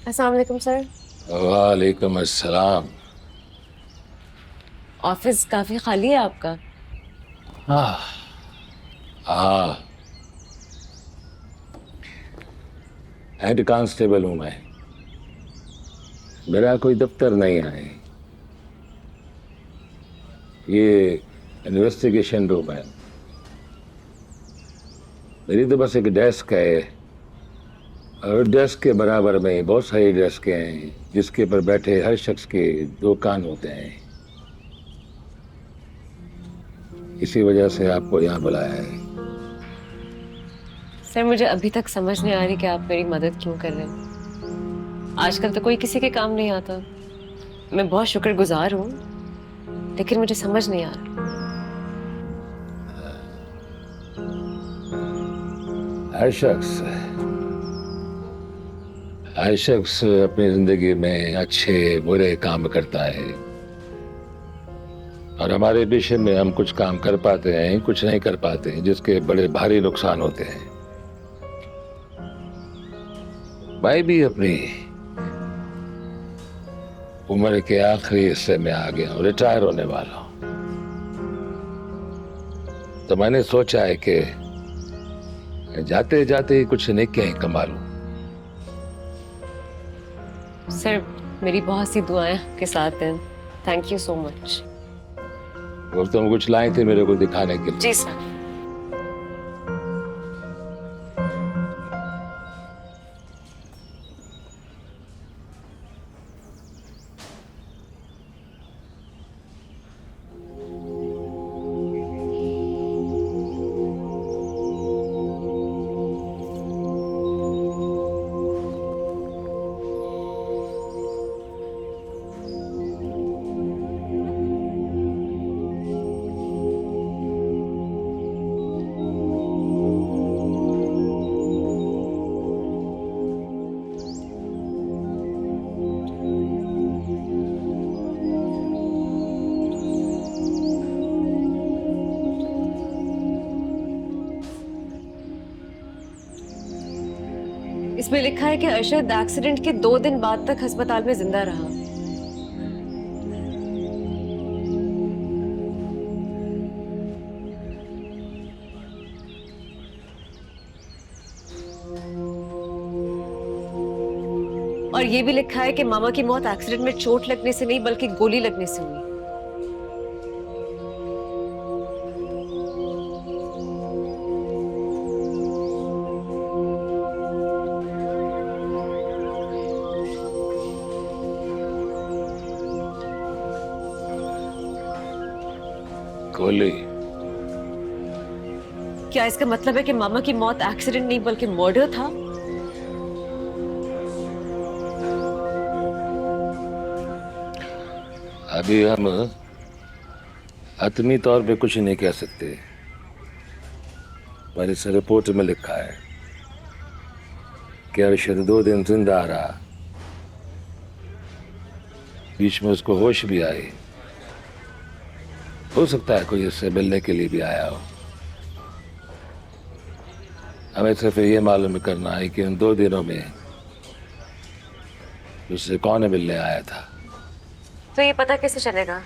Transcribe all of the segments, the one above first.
अस्सलाम वालेकुम सर। वालेकुम अस्सलाम। ऑफिस काफी खाली है आपका। हाँ हाँ, हेड कांस्टेबल हूँ मैं। मेरा कोई दफ्तर नहीं है। ये इन्वेस्टिगेशन रूम है। मेरी तो बस एक डेस्क है, और डेस्क के बराबर में बहुत सारी डेस्क हैं जिसके पर बैठे हर शख्स के दो कान होते हैं। इसी वजह से आपको यहाँ बुलाया है। सर मुझे अभी तक समझ नहीं आ रही कि आप मेरी मदद क्यों कर रहे हैं। आजकल तो कोई किसी के काम नहीं आता। मैं बहुत शुक्रगुजार हूँ, लेकिन मुझे समझ नहीं आ रहा। हर शख्स हर शख्स अपनी जिंदगी में अच्छे बुरे काम करता है, और हमारे विषय में हम कुछ काम कर पाते हैं, कुछ नहीं कर पाते हैं, जिसके बड़े भारी नुकसान होते हैं। मैं भी अपनी उम्र के आखिरी हिस्से में आ गया हूं, रिटायर होने वाला हूं। तो मैंने सोचा है कि जाते जाते ही कुछ नेकियां ही कमा लूं। सर मेरी बहुत सी दुआएं आपके साथ हैं। Thank you so much. और तुम कुछ लाए थे मेरे को दिखाने के जी लिए। सर। इसमें लिखा है कि अरशद एक्सीडेंट के 2 दिन बाद तक अस्पताल में जिंदा रहा। और ये भी लिखा है कि मामा की मौत एक्सीडेंट में चोट लगने से नहीं बल्कि गोली लगने से हुई। गोली? क्या इसका मतलब है कि मामा की मौत एक्सीडेंट नहीं बल्कि मर्डर था? अभी हम हतमी तौर पे कुछ नहीं कह सकते, पर इस रिपोर्ट में लिखा है कि अरशद 2 दिन जिंदा रहा। बीच में उसको होश भी आई। हो सकता है कोई उससे मिलने के लिए भी आया हो। हमें सिर्फ ये मालूम करना है कि उन 2 दिनों में उससे कौन मिलने आया था। तो ये पता कैसे चलेगा?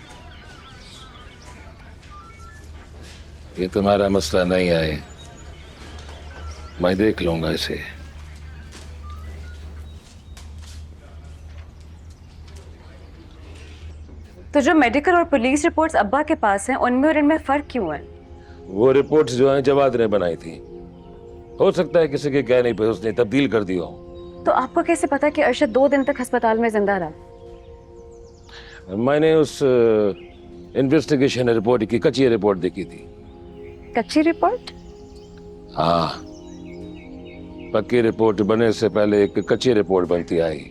ये तुम्हारा मसला नहीं है, मैं देख लूंगा इसे। तो जो मेडिकल और पुलिस रिपोर्ट्स अब्बा के पास हैं, उनमें और इनमें फर्क क्यों है? वो रिपोर्ट्स जो हैं जवाद ने बनाई थी। हो सकता है किसी के कहने पे उसने तब्दील कर दिया हो। तो आपको कैसे पता कि अरशद 2 दिन तक अस्पताल में जिंदा रहा? मैंने उस इन्वेस्टिगेशन रिपोर्ट की कच्ची रिपोर्ट देखी थी। कच्ची रिपोर्ट? हाँ, पक्की रिपोर्ट बनने से पहले एक कच्ची रिपोर्ट बनती आई,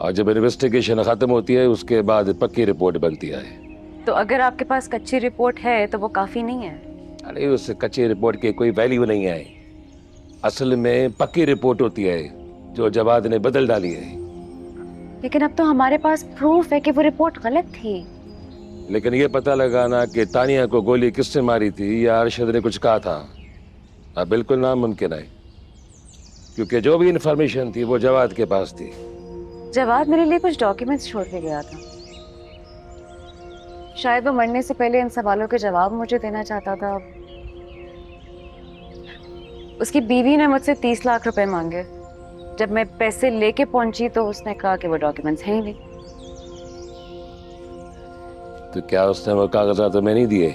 और जब इन्वेस्टिगेशन खत्म होती है उसके बाद पक्की रिपोर्ट बनती है। तो अगर आपके पास कच्ची रिपोर्ट है तो वो काफी नहीं है। अरे उस कच्ची रिपोर्ट की कोई वैल्यू नहीं है। असल में पक्की रिपोर्ट होती है जो जवाद ने बदल डाली है। लेकिन अब तो हमारे पास प्रूफ है कि वो रिपोर्ट गलत थी। लेकिन ये पता लगाना कि तानिया को गोली किसने मारी थी या अरशद ने कुछ कहा था, अब बिल्कुल नामुमकिन है। क्योंकि जो भी इंफॉर्मेशन थी वो जवाद के पास थी। जवाब मेरे लिए कुछ डॉक्यूमेंट्स छोड़ के गया था। शायद वो मरने से पहले इन सवालों के जवाब मुझे देना चाहता था। उसकी बीवी ने मुझसे 30 लाख रुपए मांगे। जब मैं पैसे लेके पहुंची तो उसने कहा कि वो डॉक्यूमेंट्स हैं ही नहीं। तो क्या उसने वो कागजात तुम्हें नहीं दिए?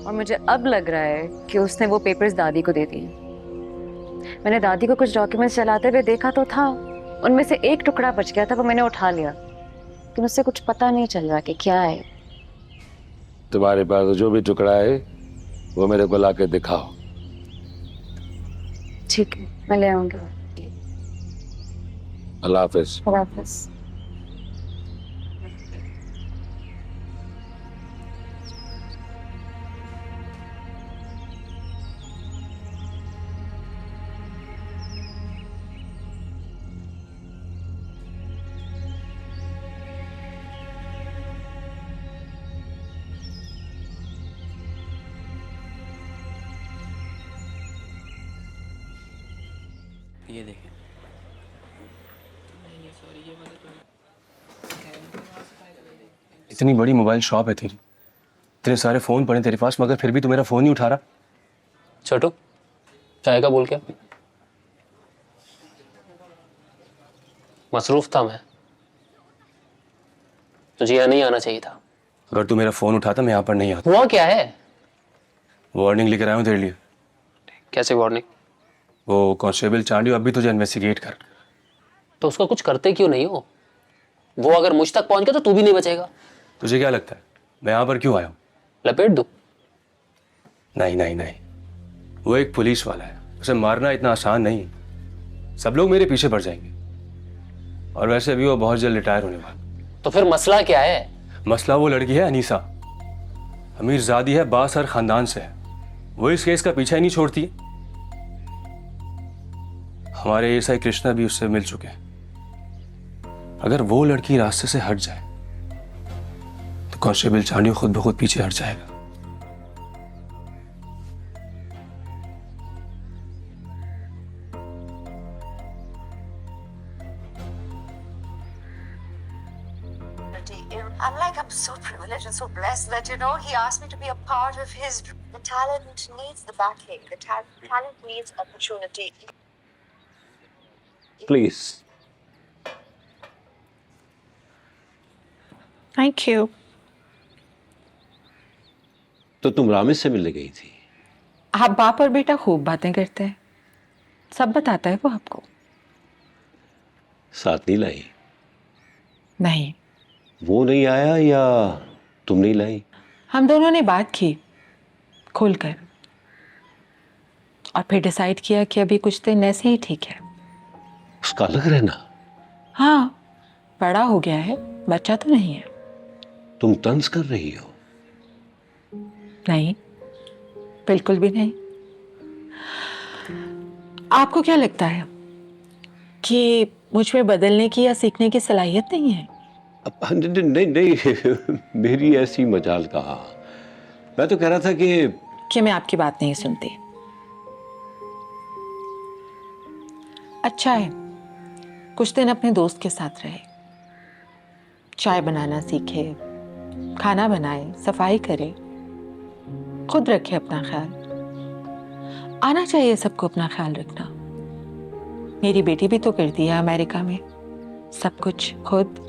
और मुझे अब लग रहा है कि उसने वो पेपर्स दादी को दे दिए। मैंने दादी को कुछ डॉक्यूमेंट्स चलाते हुए देखा तो था, उनमें से एक टुकड़ा बच गया था, वो मैंने उठा लिया, लेकिन उससे कुछ पता नहीं चल रहा कि क्या है। तुम्हारे पास जो भी टुकड़ा है वो मेरे को लाके दिखाओ। ठीक है, मैं ले आऊंगी। अल्लाह हाफिज। खुदा हाफिज। ये देखें। इतनी बड़ी मोबाइल शॉप है तेरी, इतने सारे फोन पड़े तेरे पास, मगर फिर भी तू मेरा फोन नहीं उठा रहा। छोटू, चाय का बोल क्या? मसरूफ था मैं, तुझे यहाँ नहीं आना चाहिए था। अगर तू मेरा फोन उठाता मैं यहाँ पर नहीं आता। हुआ क्या है? वार्निंग लेकर आया हूँ तेरे लिए। कैसे वार्निंग? वो कांस्टेबल चांडियो अब भी तुझे इन्वेस्टिगेट कर। तो उसका कुछ करते क्यों नहीं हो? वो अगर मुझ तक पहुंच गया तो तू भी नहीं बचेगा। तुझे क्या लगता है मैं यहाँ पर क्यों आया हूँ? लपेट दूं? नहीं नहीं नहीं, वो एक पुलिस वाला है, उसे मारना इतना आसान नहीं। सब लोग मेरे पीछे पड़ जाएंगे, और वैसे भी वो बहुत जल्द रिटायर होने वाला। तो फिर मसला क्या है? मसला वो लड़की है अनीसा, अमीरजादी है, बासर खानदान से है। वो इस केस का पीछा ही नहीं छोड़ती। हमारे एएसआई कृष्णा भी उससे मिल चुके हैं। अगर वो लड़की रास्ते से हट जाए तो कांस्टेबल चांडियो खुद ब खुद पीछे हट जाएगा। I'm so privileged and so blessed that, he asked me to be a part of his. The talent needs the backing. The talent needs opportunity. Please. Thank you. तो तुम रामिस से मिलने गई थी? आप बाप और बेटा खूब बातें करते हैं, सब बताता है वो आपको। साथ नहीं लाई? नहीं, वो नहीं आया या तुम नहीं लाई? हम दोनों ने बात की खुलकर, और फिर डिसाइड किया कि अभी कुछ दिन ऐसे ही ठीक है। उसका अलग रहना? हाँ, बड़ा हो गया है, बच्चा तो नहीं है। तुम तंज कर रही हो? नहीं, बिल्कुल भी नहीं। आपको क्या लगता है कि मुझ में बदलने की या सीखने की सलाहियत नहीं है? नहीं नहीं, मेरी ऐसी मजाल कहा। मैं तो कह रहा था कि मैं आपकी बात नहीं सुनती। अच्छा है, कुछ दिन अपने दोस्त के साथ रहे, चाय बनाना सीखे, खाना बनाए, सफाई करे, खुद रखे अपना ख्याल। आना चाहिए सबको अपना ख्याल रखना। मेरी बेटी भी तो करती है अमेरिका में, सब कुछ खुद।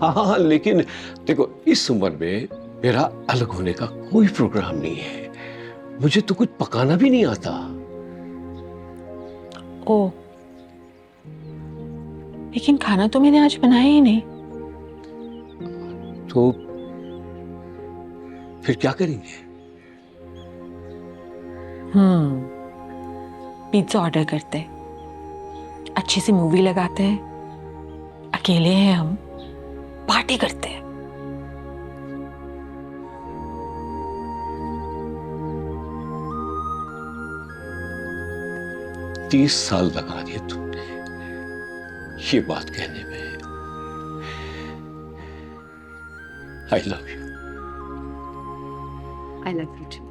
हाँ, लेकिन देखो इस उम्र में मेरा अलग होने का कोई प्रोग्राम नहीं है। मुझे तो कुछ पकाना भी नहीं आता। ओ, लेकिन खाना तो मैंने आज बनाया ही नहीं। तो फिर क्या करेंगे? पिज्जा ऑर्डर करते हैं, अच्छी सी मूवी लगाते हैं, अकेले हैं हम, पार्टी करते हैं। 30 साल लगा दिए तुमने ये बात कहने में। I love you. I love you too.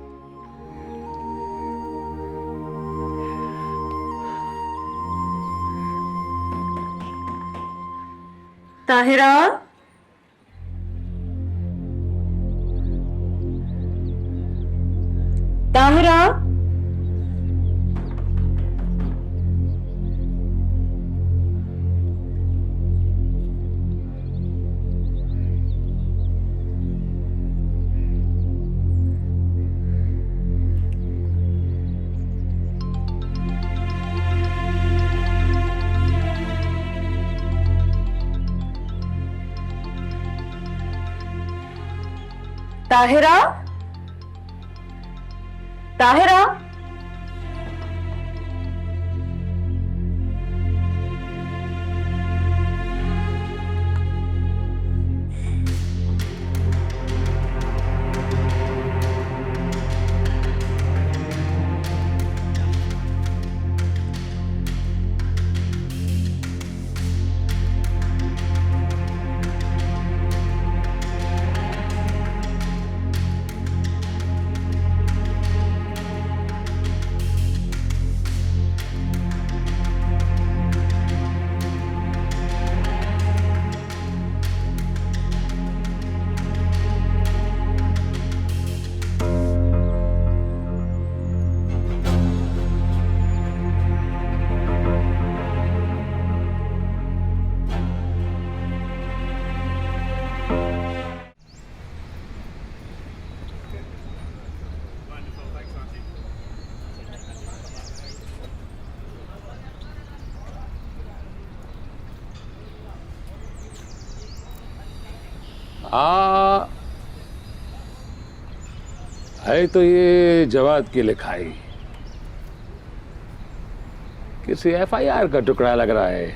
Tahira, Tahira, Tahira, Tahira, हाँ, है तो ये जवाद की लिखाई, किसी एफआईआर का टुकड़ा लग रहा है,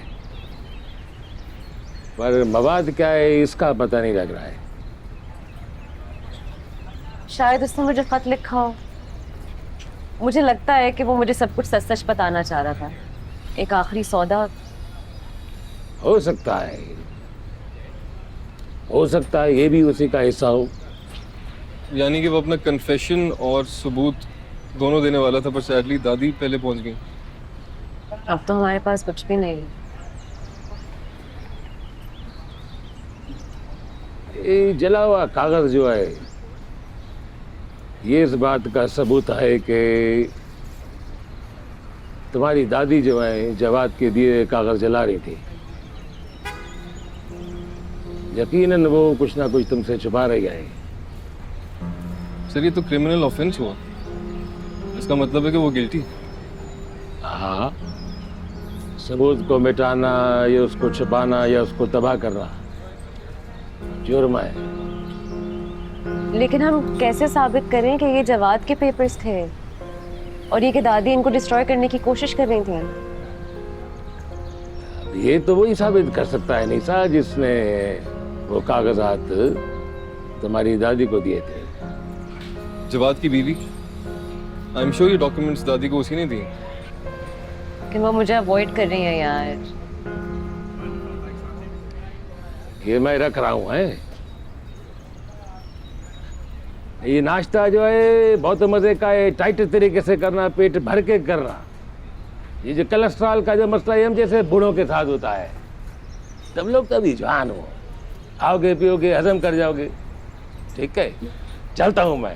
पर मवाद क्या है इसका पता नहीं लग रहा है। शायद उसने मुझे खत लिखा हो। मुझे लगता है कि वो मुझे सब कुछ सच सच बताना चाह रहा था। एक आखिरी सौदा। हो सकता है ये भी उसी का हिस्सा हो। यानी कि वो अपना कन्फेशन और सबूत दोनों देने वाला था, पर सैडली दादी पहले पहुंच गई। अब तो हमारे पास कुछ भी नहीं है। ये जला हुआ कागज जो है ये इस बात का सबूत है कि तुम्हारी दादी जो है जवाद के दिए कागज जला रही थी। यकीनन वो कुछ ना कुछ तुमसे छुपा रही है। सर ये तो क्रिमिनल ऑफेंस हुआ, इसका मतलब है कि वो गिल्टी। हाँ, सबूत को मिटाना या उसको छुपाना या उसको तबाह करना जुर्म है। लेकिन हम कैसे साबित करें कि ये जवाद के पेपर्स थे और ये कि दादी इनको डिस्ट्रॉय करने की कोशिश कर रही थी? ये तो वही साबित कर सकता है निशा जिसने वो कागजात तुम्हारी दादी को दिए थे। जवाद की बीवी, आई एम श्योर ये डॉक्यूमेंट्स दादी को उसी ने दिए। कि वो मुझे अवॉइड कर रही है यार। ये मैं रख रहा हूँ है। ये नाश्ता जो है बहुत मजे का है, टाइट तरीके से करना, पेट भर के करना। ये जो कोलेस्ट्रॉल का जो मसला है हम जैसे बूढ़ों के साथ होता है, तुम लोग तो अभी जवान हो, आओगे पियोगे हजम कर जाओगे। ठीक है, चलता हूँ मैं,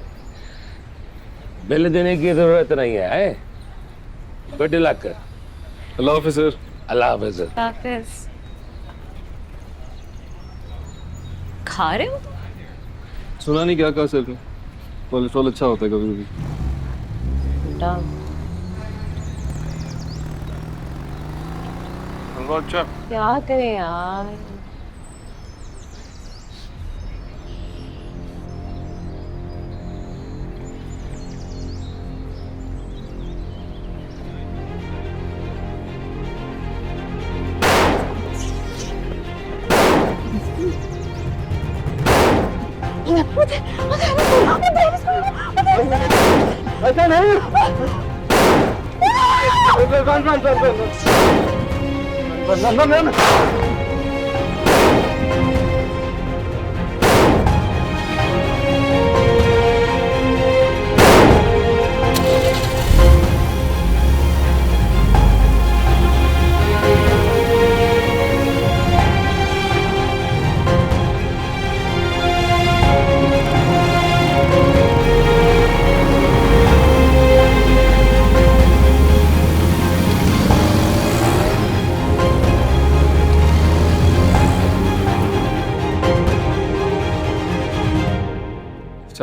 बिल देने की जरूरत नहीं है। Good luck. अल्लाह हाफिज़ सर। अल्लाह हाफिज़। हाफिज़। खा रहे हो? सुना नहीं क्या कहा सर ने? कोलेस्ट्रॉल अच्छा होता है कभी कभी। क्या करें यार।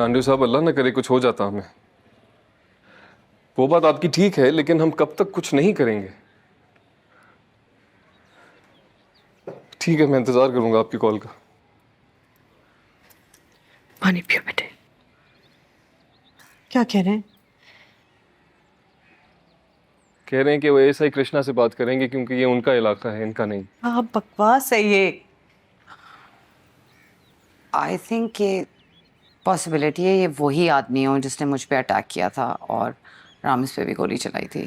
चांडू साहब, अल्लाह ना करे कुछ हो जाता हमें। वो बात आपकी ठीक है, लेकिन हम कब तक कुछ नहीं करेंगे? ठीक है, मैं इंतजार करूंगा आपकी कॉल का। पानी पियो बेटे। क्या कह रहे हैं? कह रहे हैं कि वो एएसआई कृष्णा से बात करेंगे क्योंकि ये उनका इलाका है, इनका नहीं। हाँ, बकवास है ये। आई थिंक ये पॉसिबिलिटी है ये वही आदमी हो जिसने मुझ पे अटैक किया था और रामिस पे भी गोली चलाई थी।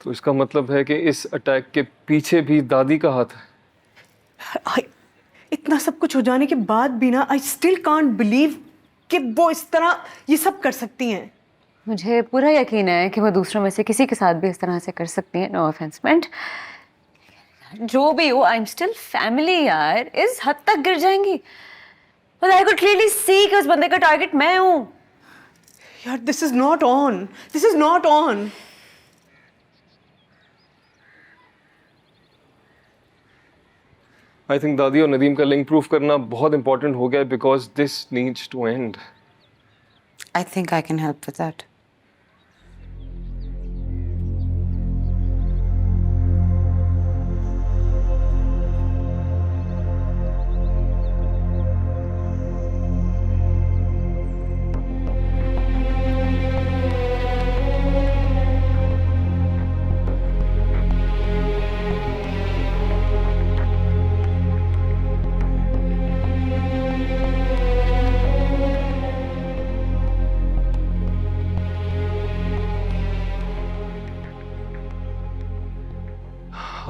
तो इसका मतलब है कि इस अटैक के पीछे भी दादी का हाथ है। इतना सब कुछ हो जाने के बाद भी ना, आई स्टिल कांट बिलीव कि वो इस तरह ये सब कर सकती हैं। मुझे पूरा यकीन है कि वो दूसरों में से किसी के साथ भी इस तरह से कर सकती हैं। नो ऑफेंस मेंट। जो भी हो, आई एम स्टिल फैमिली यार। इस हद तक गिर जाएंगी? But I could clearly see कि उस बंदे का टारगेट मैं हूं। यार, this is not on, this is not on. I think दादी और नदीम का लिंक प्रूफ करना बहुत इंपॉर्टेंट हो गया है, because this needs to end. I think I can help with that.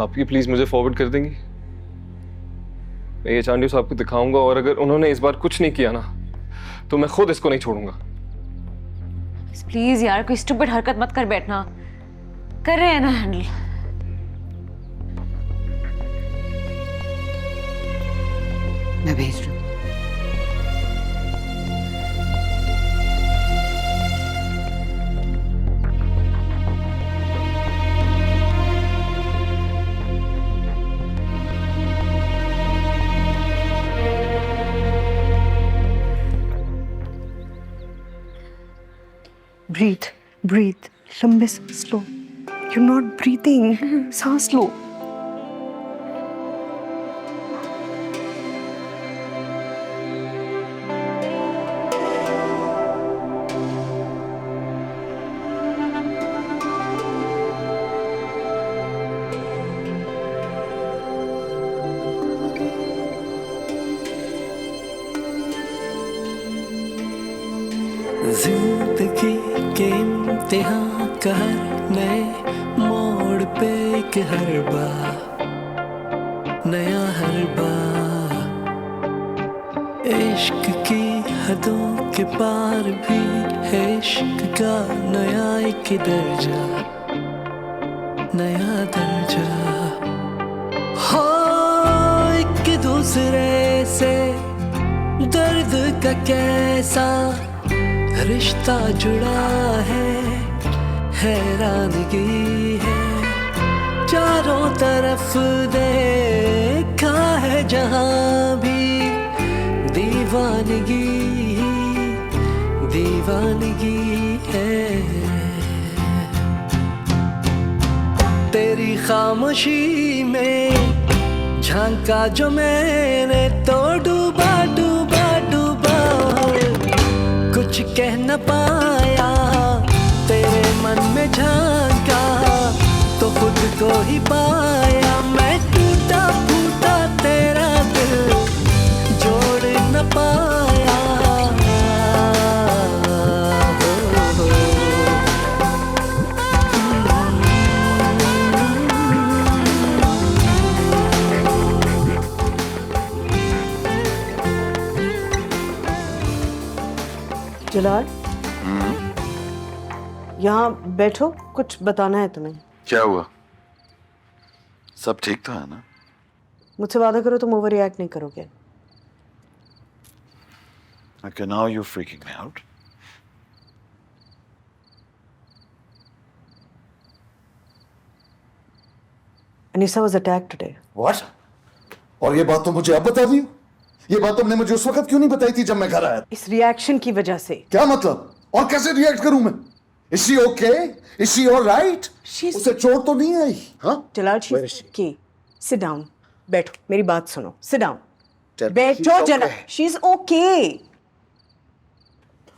आप ये प्लीज मुझे फॉरवर्ड कर देंगी? मैं ये चांडू साहब को दिखाऊंगा और अगर उन्होंने इस बार कुछ नहीं किया ना तो मैं खुद इसको नहीं छोड़ूंगा। प्लीज यार, कोई स्टूपिड हरकत मत कर बैठना। कर रहे हैं ना हैंडल। मैं भेज रही हूँ। ब्रीथ ब्रीथ, लंबे सांस लो। यू नॉट ब्रीथिंग, सांस लो। जिंदगी के इम्तिहान का हर नए मोड़ पे एक हर बार नया हर बार। इश्क की हदों के पार भी है इश्क का नया एक दर्जा, नया दर्जा। हो एक दूसरे से दर्द का कैसा रिश्ता जुड़ा है, हैरानगी है। चारों तरफ देखा है जहां भी दीवानगी दीवानगी है। तेरी खामोशी में झांका जो मैंने तो डूबा डूबा डूबा, कुछ कह न पाया। तेरे मन में झांका तो खुद को ही पाया। मैं टूटा फूटा तेरा दिल जोड़ न पाया। जलाल, यहाँ बैठो, कुछ बताना है तुम्हें। क्या हुआ? सब ठीक तो है ना? मुझसे वादा करो तुम ओवर रिएक्ट नहीं करोगे। Okay, now you're freaking me out. Anisa was attacked today. What? और ये बात तो मुझे अब बता दी? ये बात तुमने मुझे उस वक्त क्यों नहीं बताई थी जब मैं घर आया? इस रिएक्शन की वजह से। क्या मतलब? और कैसे रिएक्ट करूं मैं? Is she okay? Is she all right? उसे चोट तो नहीं आई? हाँ? जलाल, she's okay. Sit down. बैठो, मेरी बात सुनो. Sit down. बैठो जलाल. She's okay.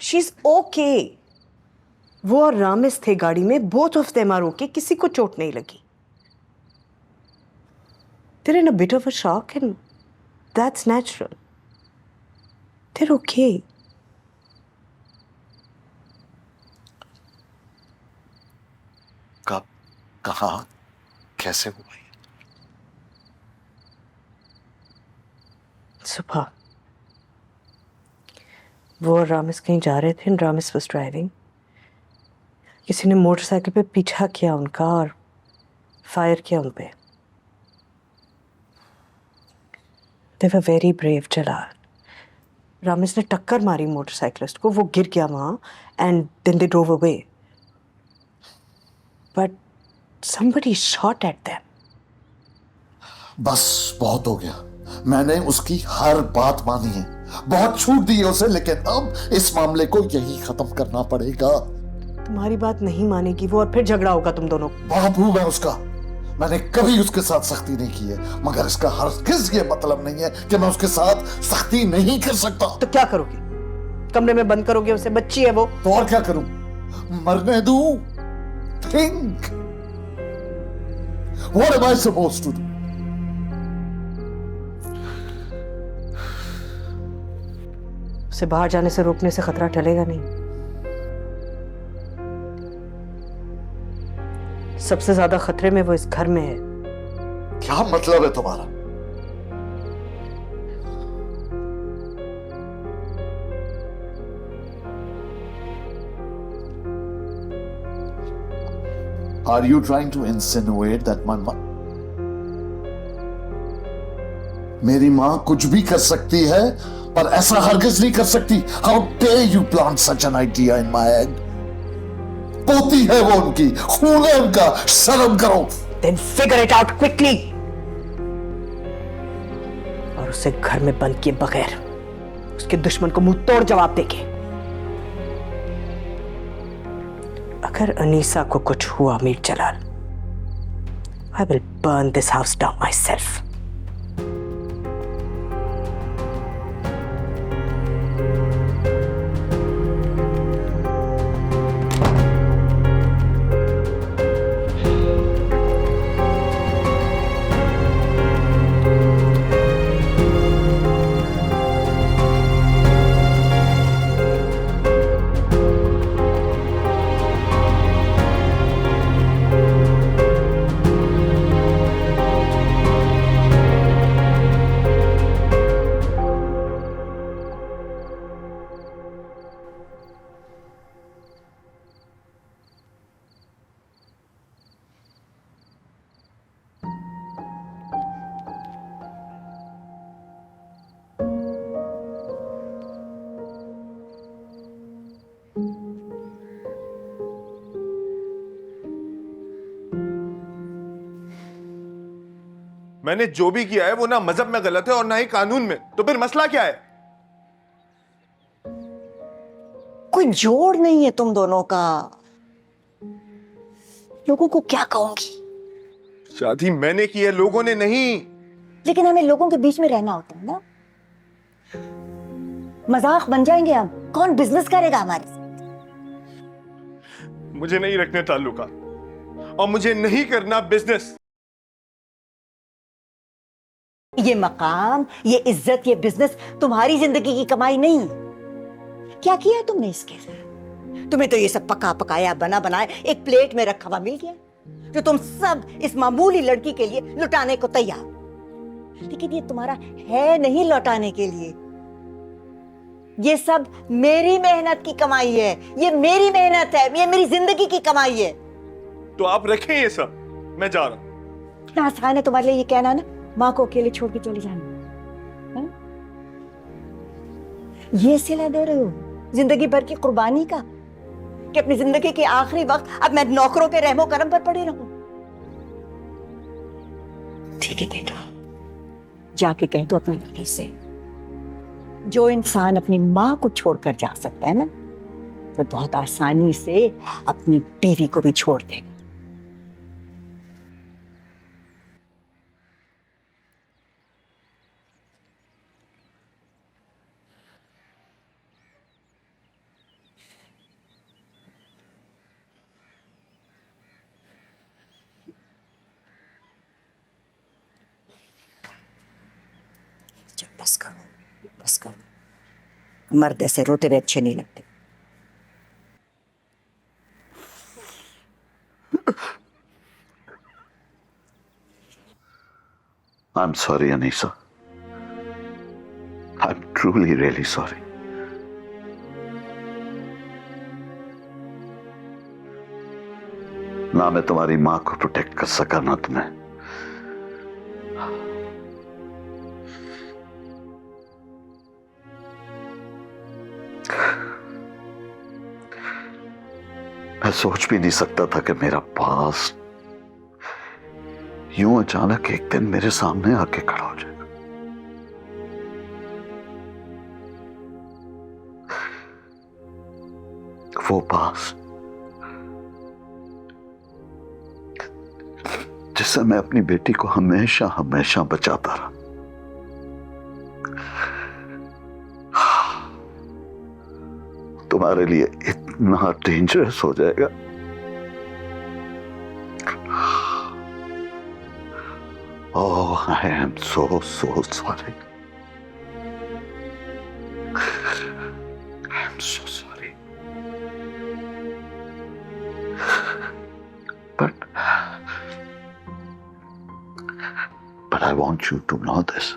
She's okay. वो और रामिस थे गाड़ी में. Both of them are okay. किसी को चोट नहीं लगी. They're in a bit of a shock and that's natural. They're okay. कब, कहाँ, कैसे हुआ ये? सुबह वो और रामिस कहीं जा रहे थे. Ramis was driving. किसी ने मोटरसाइकिल पे पीछा किया उनका और फायर किया उन पे. They were very brave, जलाल. रामिस ने टक्कर मारी मोटरसाइकिलिस्ट को. वो गिर गया वहां and then they drove away. But somebody shot at them. बस बहुत हो गया. मैंने उसकी हर बात मानी है. बहुत छूट दी है उसे, लेकिन अब इस मामले को यही खत्म करना पड़ेगा. तुम्हारी बात नहीं मानेगी वो और फिर झगड़ा होगा तुम दोनों. बाप हूं मैं उसका. मैंने कभी उसके साथ सख्ती नहीं की है, मगर इसका हरगिज ये मतलब नहीं है कि मैं उसके साथ सख्ती नहीं कर सकता. तो क्या करोगे? कमरे में बंद करोगे उसे? बच्ची है वो. तो और क्या करूं? मरने दूं? Think. What am I supposed to do? उसे बाहर जाने से रोकने से खतरा टलेगा नहीं. सबसे ज्यादा खतरे में वो इस घर में है. क्या मतलब है तुम्हारा? Are you trying to insinuate that my mom? मेरी मां कुछ भी कर सकती है, पर ऐसा हरगिज नहीं कर सकती. How dare you plant such an idea in my head? पोती है वो उनकी, खून है उनका. शर्म करो. Then figure it out quickly. और उसे घर में बंद किए बगैर उसके दुश्मन को मुंह तोड़ जवाब देके. अगर अनीसा को कुछ हुआ मीर जलाल, I will burn this house down myself. मैंने जो भी किया है वो ना मजहब में गलत है और ना ही कानून में. तो फिर मसला क्या है? कोई जोड़ नहीं है तुम दोनों का. लोगों को क्या कहूंगी? शादी मैंने की है, लोगों ने नहीं. लेकिन हमें लोगों के बीच में रहना होता है ना. मजाक बन जाएंगे हम. कौन बिजनेस करेगा हमारे साथ? मुझे नहीं रखने ताल्लुका और मुझे नहीं करना बिजनेस. ये मकाम, ये इज्जत, ये बिजनेस तुम्हारी जिंदगी की कमाई नहीं. क्या किया है तुमने इसके? तुम्हें तो ये सब पका पकाया बना बनाया एक प्लेट में रखा हुआ मिल गया, जो तुम सब इस मामूली लड़की के लिए लुटाने को तैयार. लेकिन ये तुम्हारा है नहीं लौटाने के लिए. ये सब मेरी मेहनत की कमाई है. ये मेरी मेहनत है. ये मेरी जिंदगी की कमाई है. तो आप रखें ये सब, मैं जा रहा हूं. इतना आसान है तुम्हारे लिए ये कहना ना, माँ को अकेले छोड़ के चले जाना. ये सिला दे रहे हो जिंदगी भर की कुर्बानी का, कि अपनी जिंदगी के आखिरी वक्त अब मैं नौकरों के रहमो करम पर पड़े रहूं. ठीक है बेटा, जाके कह दो अपनी लड़की से जो इंसान अपनी माँ को छोड़कर जा सकता है ना, वो बहुत आसानी से अपनी बीवी को भी छोड़ देगा। बस करो, बस करो। मर्द ऐसे रोते हुए अच्छे नहीं लगते। I'm sorry, Anisa. I'm truly really sorry. ना मैं तुम्हारी माँ को प्रोटेक्ट कर सका, ना तुम्हें। मैं सोच भी नहीं सकता था कि मेरा पास यूं अचानक एक दिन मेरे सामने आके खड़ा हो जाएगा। वो पास जिससे मैं अपनी बेटी को हमेशा हमेशा बचाता रहा। तुम्हारे लिए इतना डेंजरस हो जाएगा। Oh, I am so sorry. I am so sorry. But I want you to know this.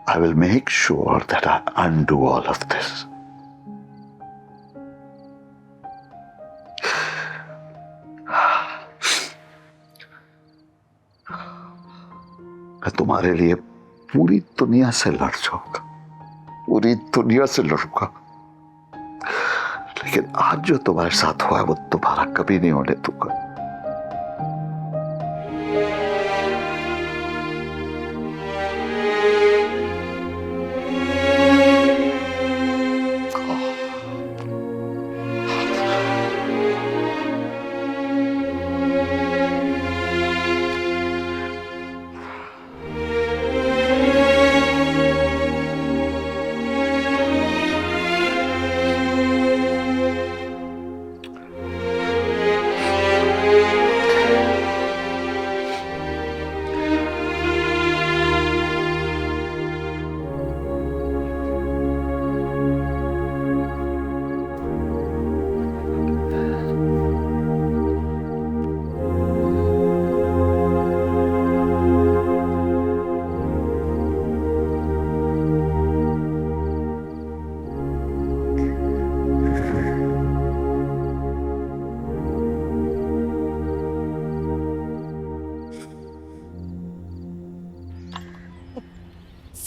I will make sure that I undo all of this. मैं तुम्हारे लिए पूरी दुनिया से लड़ जाऊंगा, पूरी दुनिया से लड़ूंगा, लेकिन आज जो तुम्हारे साथ हुआ है वो दोबारा कभी नहीं होने दूंगा।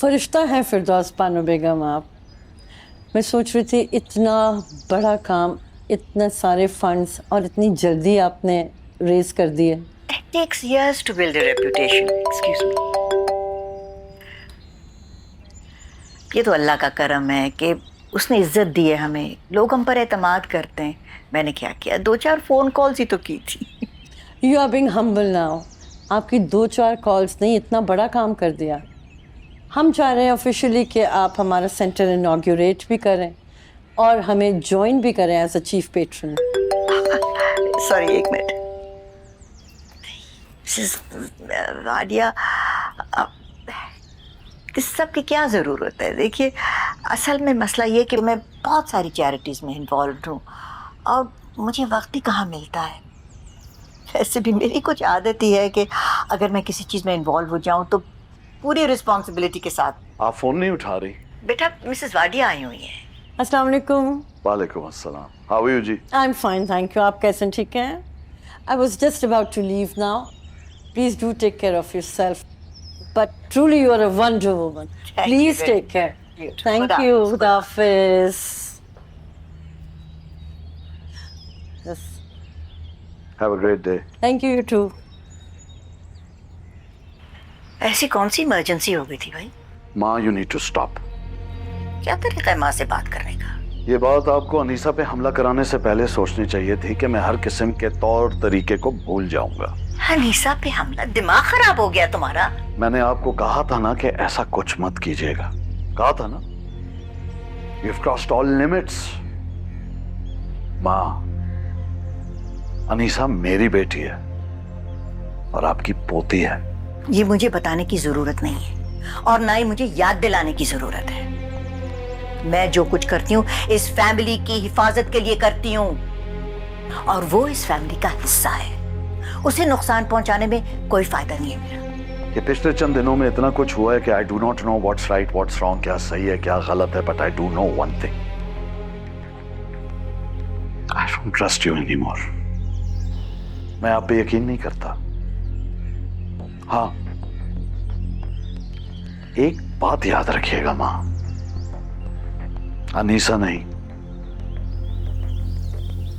फरिश्ता है फिरदौस बानो बेगम आप। मैं सोच रही थी इतना बड़ा काम, इतने सारे फंड्स और इतनी जल्दी आपने रेज कर दिए। It takes years to build a reputation. Excuse me. ये तो अल्लाह का करम है कि उसने इज्जत दी है हमें, लोग हम पर एतमाद करते हैं। मैंने क्या किया, 2-4 फ़ोन कॉल्स ही तो की थी। You are being humble now. आपकी 2-4 कॉल्स नहीं, इतना बड़ा काम कर दिया। हम चाह रहे हैं ऑफिशियली कि आप हमारा सेंटर इनॉग्रेट भी करें और हमें ज्वाइन भी करें as a chief patron. Sorry, एक मिनट। मिसेस वाडिया, इस सब की क्या ज़रूरत है? देखिए, असल में मसला ये कि मैं बहुत सारी चैरिटीज़ में इन्वॉल्व हूँ और मुझे वक्त ही कहाँ मिलता है। वैसे भी मेरी कुछ आदत ही है कि अगर मैं किसी चीज़ में इन्वॉल्व हो जाऊँ तो पूरी रिस्पॉन्सिबिलिटी के साथ। आप फोन नहीं उठा रही? बेटा, मिसेस वाडिया आई हुई हैं। अस्सलाम वालेकुम। वालेकुम अस्सलाम। How are you ji? I am fine, thank you. आप कैसे हैं? ठीक हैं? I was just about to leave now. Please do take care of yourself, but truly you are a wonder woman. Please take care. Thank you. खुदा हाफिज़। Yes, have a great day. Thank you, you too. ऐसी कौन सी emergency हो गई थी भाई? माँ, you need to stop. क्या तरीका है माँ से बात करने का? ये बात आपको अनीसा पे हमला कराने से पहले सोचनी चाहिए थी कि मैं हर किस्म के तौर तरीके को भूल जाऊंगा। अनीसा पे हमला? दिमाग खराब हो गया तुम्हारा? मैंने आपको कहा था ना कि ऐसा कुछ मत कीजिएगा, कहा था ना। You've crossed all limits। माँ, अनीसा मेरी बेटी है और आपकी पोती है। ये मुझे बताने की जरूरत नहीं है और ना ही मुझे याद दिलाने की जरूरत है। मैं जो कुछ करती हूँ इस फैमिली की हिफाजत के लिए करती हूँ और वो इस फैमिली का हिस्सा है। उसे नुकसान पहुंचाने में कोई फायदा नहीं है मेरा। ये पिछले चंद दिनों में इतना कुछ हुआ है कि I do not know what's right what's wrong, क्या सही है क्या गलत है, but I do know one thing, I don't trust you anymore. मैं आप पे यकीन नहीं करता। हाँ, एक बात याद रखिएगा माँ, अनीसा नहीं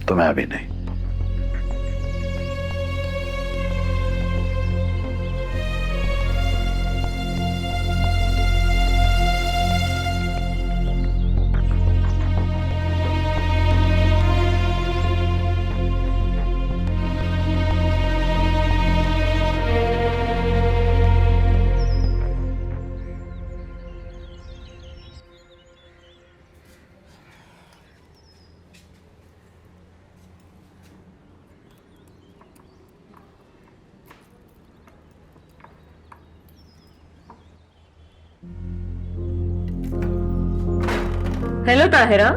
तो मैं भी नहीं। हेलो ताहिरा।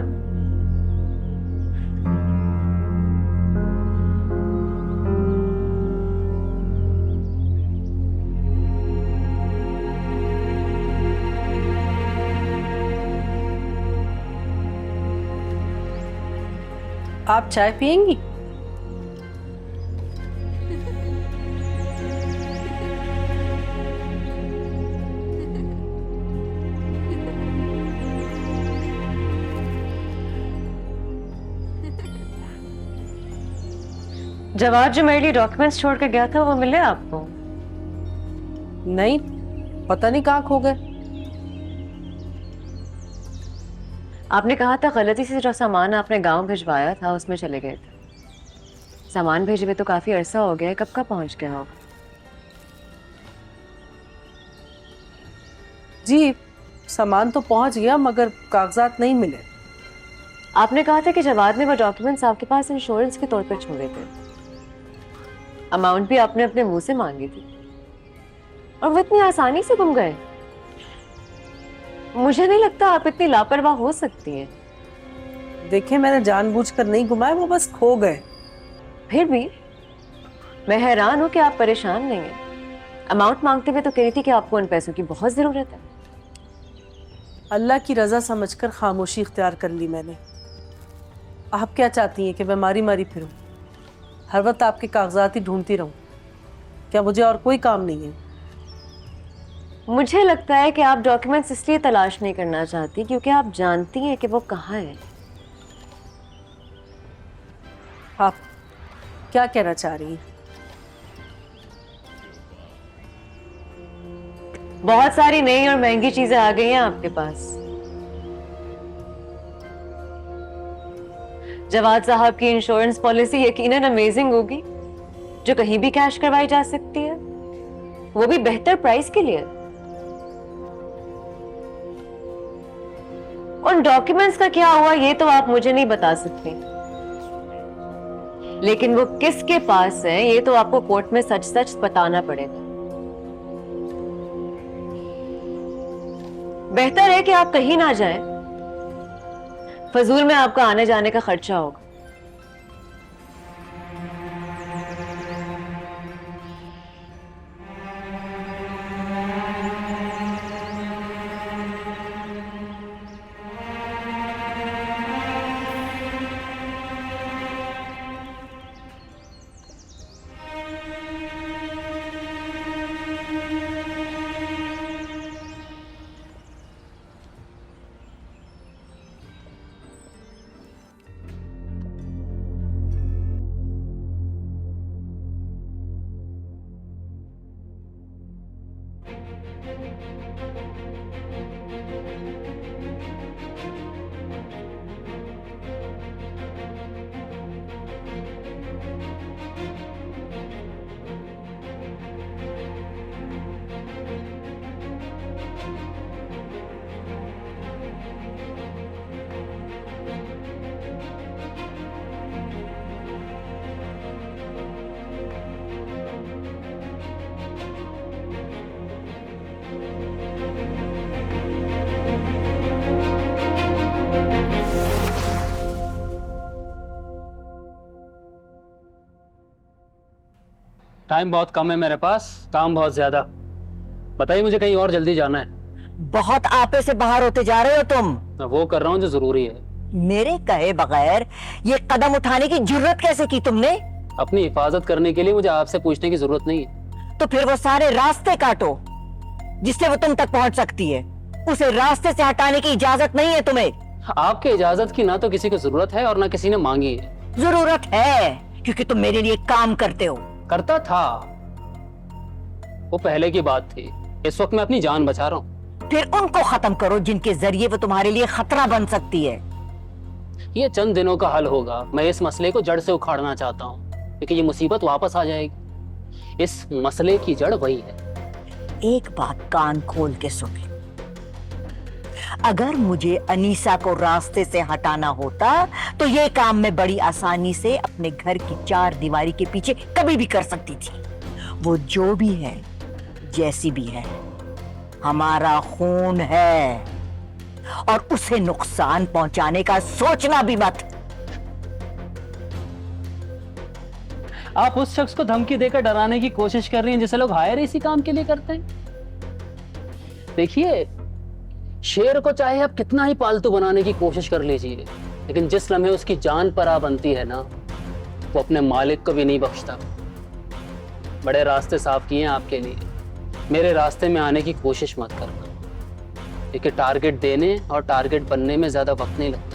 आप चाय पियेंगी? जवाब जो मेरे लिए डॉक्यूमेंट्स छोड़ के गया था वो मिले आपको? नहीं, पता नहीं कहाँ खो गए। आपने कहा था गलती से जो सामान आपने गांव भिजवाया था उसमें चले गए थे। सामान भेजे हुए तो काफी अरसा हो गया है, कब का पहुंच गया होगा? जी, सामान तो पहुंच गया मगर कागजात नहीं मिले। आपने कहा था कि जवाद ने वो डॉक्यूमेंट्स आपके पास इंश्योरेंस के तौर पर छोड़े थे। अमाउंट भी आपने अपने मुंह से मांगी थी और वो इतनी आसानी से गुम गए। मुझे नहीं लगता आप इतनी लापरवाह हो सकती हैं। देखिए, मैंने जानबूझकर नहीं घुमाए, वो बस खो गए। फिर भी मैं हैरान हूं कि आप परेशान नहीं हैं। अमाउंट मांगते हुए तो कह रही थी कि आपको उन पैसों की बहुत जरूरत है। अल्लाह की रजा समझकर खामोशी इख्तियार कर ली मैंने। आप क्या चाहती हैं कि मैं मारी मारी फिरूं, हर वक्त आपके कागजात ही ढूंढती रहूं? क्या मुझे और कोई काम नहीं है? मुझे लगता है कि आप डॉक्यूमेंट्स इसलिए तलाश नहीं करना चाहती क्योंकि आप जानती हैं कि वो कहाँ है। आप क्या कहना चाह रही हैं? बहुत सारी नई और महंगी चीजें आ गई हैं आपके पास। जवाद साहब की इंश्योरेंस पॉलिसी यकीनन अमेजिंग होगी, जो कहीं भी कैश करवाई जा सकती है, वो भी बेहतर प्राइस के लिए। उन डॉक्यूमेंट्स का क्या हुआ ये तो आप मुझे नहीं बता सकते, लेकिन वो किसके पास है ये तो आपको कोर्ट में सच सच बताना पड़ेगा। बेहतर है कि आप कहीं ना जाएं, फजूल में आपका आने जाने का खर्चा होगा। टाइम बहुत कम है मेरे पास, काम बहुत ज्यादा। बताइए, मुझे कहीं और जल्दी जाना है। बहुत आपे से बाहर होते जा रहे हो तुम। मैं वो कर रहा हूँ जो जरूरी है। मेरे कहे बगैर ये कदम उठाने की जरूरत कैसे की तुमने? अपनी हिफाजत करने के लिए मुझे आपसे पूछने की जरूरत नहीं है। तो फिर वो सारे रास्ते काटो जिससे वो तुम तक पहुंच सकती है। उसे रास्ते से हटाने की इजाजत नहीं है तुम्हें। आपके इजाजत की ना तो किसी को जरूरत है और ना किसी ने मांगी है। जरूरत है क्योंकि तुम मेरे लिए काम करते हो। करता था, वो पहले की बात थी। इस वक्त मैं अपनी जान बचा रहा हूँ। फिर उनको खत्म करो जिनके जरिए वो तुम्हारे लिए खतरा बन सकती है। ये चंद दिनों का हल होगा। मैं इस मसले को जड़ से उखाड़ना चाहता हूँ क्योंकि ये मुसीबत वापस आ जाएगी। इस मसले की जड़ वही है। एक बात कान खोल के सुन ले, अगर मुझे अनीसा को रास्ते से हटाना होता तो ये काम मैं बड़ी आसानी से अपने घर की 4 दीवारी के पीछे कभी भी कर सकती थी। वो जो भी है, जैसी भी है, हमारा खून है और उसे नुकसान पहुंचाने का सोचना भी मत। आप उस शख्स को धमकी देकर डराने की कोशिश कर रही हैं जिसे लोग हायर इसी काम के लिए करते हैं। देखिए, शेर को चाहे आप कितना ही पालतू बनाने की कोशिश कर लीजिए, लेकिन जिस लम्हे उसकी जान पर आ बनती है ना, वो अपने मालिक को भी नहीं बख्शता। बड़े रास्ते साफ किए हैं आपके लिए। मेरे रास्ते में आने की कोशिश मत करना, क्योंकि टारगेट देने और टारगेट बनने में ज्यादा वक्त नहीं लगता।